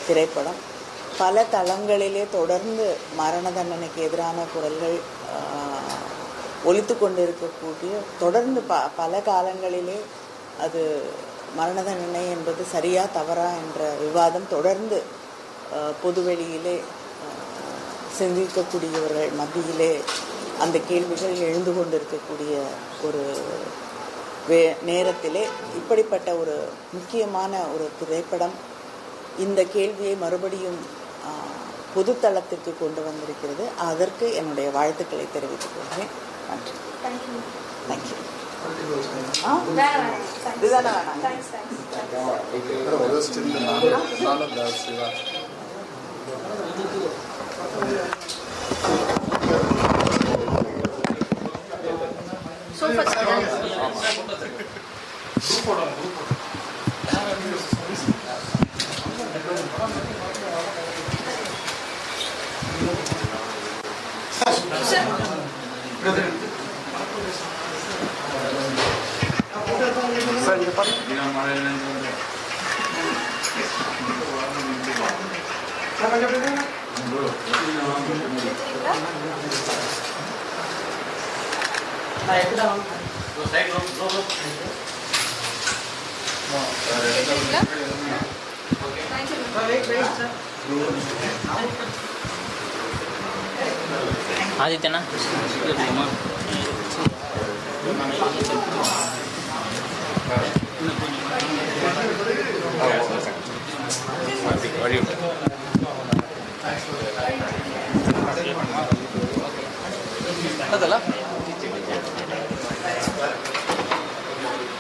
திரைப்படம். பல தளங்களிலே தொடர்ந்து மரண தண்டனைக்கு எதிரான குரல்கள் ஒலித்து கொண்டு இருக்கக்கூடிய, தொடர்ந்து பல காலங்களிலே அது மரண தண்டனை என்பது சரியா தவறா என்ற விவாதம் தொடர்ந்து பொதுவெளியிலே சிந்திக்கக்கூடியவர்கள் மத்தியிலே அந்த கேள்விகள் எழுந்து கொண்டிருக்கக்கூடிய ஒரு நேரத்திலே இப்படிப்பட்ட ஒரு முக்கியமான ஒரு திரைப்படம் இந்த கேள்வியை மறுபடியும் பொதுத்தளத்திற்கு கொண்டு வந்திருக்கிறது. அதற்கு என்னுடைய வாழ்த்துக்களை தெரிவித்துக் கொள்கிறேன். நன்றி. தேங்க்யூ. இதுதானே வேணாம். ஆதித்யனா அதெல்லாம்